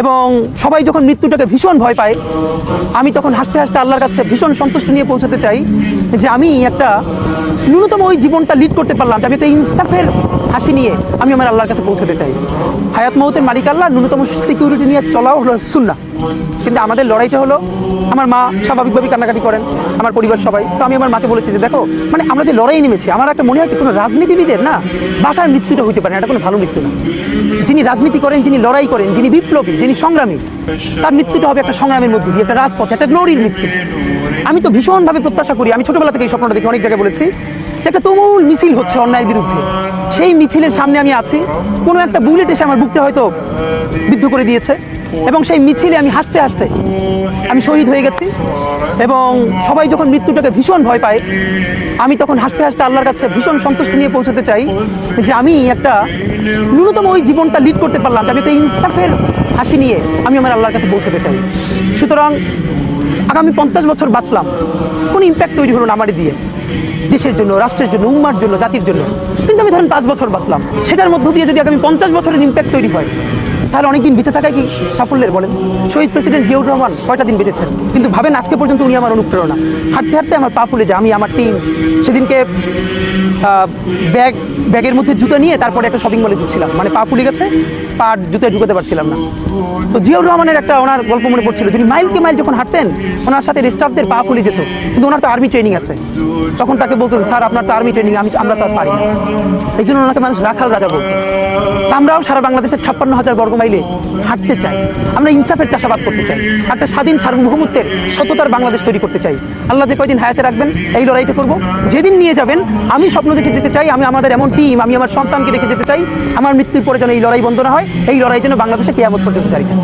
এবং সবাই যখন মৃত্যুটাকে ভীষণ ভয় পায়, আমি তখন হাসতে হাসতে আল্লাহর কাছে ভীষণ সন্তুষ্টি নিয়ে পৌঁছাতে চাই যে আমি একটা ন্যূনতম ওই জীবনটা লিড করতে পারলাম, যে আমি একটা ইনসাফের হাসি নিয়ে আমি আমার আল্লাহর কাছে পৌঁছাতে চাই। হায়াত মৌতের মালিক আল্লাহ, ন্যূনতম সিকিউরিটি নিয়ে চলাও হলো সুন্নাহ। কিন্তু আমাদের লড়াইটা হলো, আমার মা স্বাভাবিকভাবেই কান্নাকাটি করেন, আমার পরিবার সবাই। তো আমি আমার মাকে বলেছি যে দেখো, মানে আমরা যে লড়াই নেমেছি, আমার একটা মনে হয় কি কোনো রাজনীতিবিদের না বাসার মৃত্যুটা হইতে পারে না, এটা কোনো ভালো মৃত্যু না। যিনি রাজনীতি করেন, যিনি লড়াই করেন, যিনি বিপ্লবী, যিনি সংগ্রামী, তার মৃত্যুটা হবে একটা সংগ্রামের মধ্যে দিয়ে, একটা রাজপথে, একটা গ্লোরির মৃত্যু। আমি তো ভীষণভাবে প্রত্যাশা করি, আমি ছোটবেলা থেকে এই স্বপ্নটা দেখি, অনেক জায়গায় বলেছি যে একটা তুমুল মিছিল হচ্ছে অন্যায়ের বিরুদ্ধে, সেই মিছিলের সামনে আমি আছি, কোনো একটা বুলেট এসে আমার বুকটা হয়তো বিদ্ধ করে দিয়েছে, এবং সেই মিছিলে আমি হাসতে হাসতে আমি শহীদ হয়ে গেছি। এবং সবাই যখন মৃত্যুটাকে ভীষণ ভয় পায়, আমি তখন হাসতে হাসতে আল্লাহর কাছে ভীষণ সন্তুষ্টি নিয়ে পৌঁছাতে চাই যে আমি একটা ন্যূনতম ওই জীবনটা লিড করতে পারলাম, যে আমি একটা ইনসাফের হাসি নিয়ে আমি আমার আল্লাহর কাছে পৌঁছাতে চাই। সুতরাং আগামী 50 বছর বাঁচলাম, কোনো ইম্প্যাক্ট তৈরি হলো না আমারই দিয়ে, দেশের জন্য, রাষ্ট্রের জন্য, উম্মার জন্য, জাতির জন্য। কিন্তু আমি ধরেন 5 বছর বাঁচলাম, সেটার মধ্য দিয়ে যদি আগামী 50 বছরের ইম্প্যাক্ট তৈরি হয়, তাহলে অনেকদিন বেঁচে থাকায় কি সাফল্যের? বলেন, শহীদ প্রেসিডেন্ট জিয়াউর রহমান কয়টা দিন বেঁচেছেন, কিন্তু ভাবেন আজকে পর্যন্ত উনি আমার অনুপ্রেরণা। হাঁটতে হাঁটতে আমার পা ফুলে যায়, আমি আমার টিম সেদিনকে ব্যাগের মধ্যে জুতো নিয়ে তারপরে একটা শপিং মলে ঢুকছিলাম, মানে পা ফুলে গেছে, পা জুতোয় ঢুকাতে পারছিলাম না। তো জিয়াউর রহমানের একটা ওনার গল্প মনে পড়ছিল, যিনি মাইলকে মাইল যখন হাঁটতেন, ওনার সাথে স্টাফদের পা ফুলে যেত, কিন্তু ওনার তো আর্মি ট্রেনিং আছে। তখন তাকে বলতো, স্যার আপনার তো আর্মি ট্রেনিং, আমরা তো আর পারি না। এই জন্য ওনাকে মানুষ রাখাল রাজা বলতো। তা আমরাও সারা বাংলাদেশের 56,000 বর্গ মাইলে হাঁটতে চাই, আমরা ইনসাফের চাষাবাদ করতে চাই, একটা স্বাধীন সার্বভৌমত্বের সততার বাংলাদেশ তৈরি করতে চাই। আল্লাহ যে কয়দিন হায়াতে রাখবেন এই লড়াইটা করব, যেদিন নিয়ে যাবেন আমি স্বপ্ন দেখে যেতে চাই, আমি আমাদের এমন টিম, আমি আমার সন্তানকে রেখে যেতে চাই, আমার মৃত্যুর পরে যেন এই লড়াই বন্ধ না হয়, এই লড়াই যেন বাংলাদেশে কিয়ামত পর্যন্ত জারি থাকে।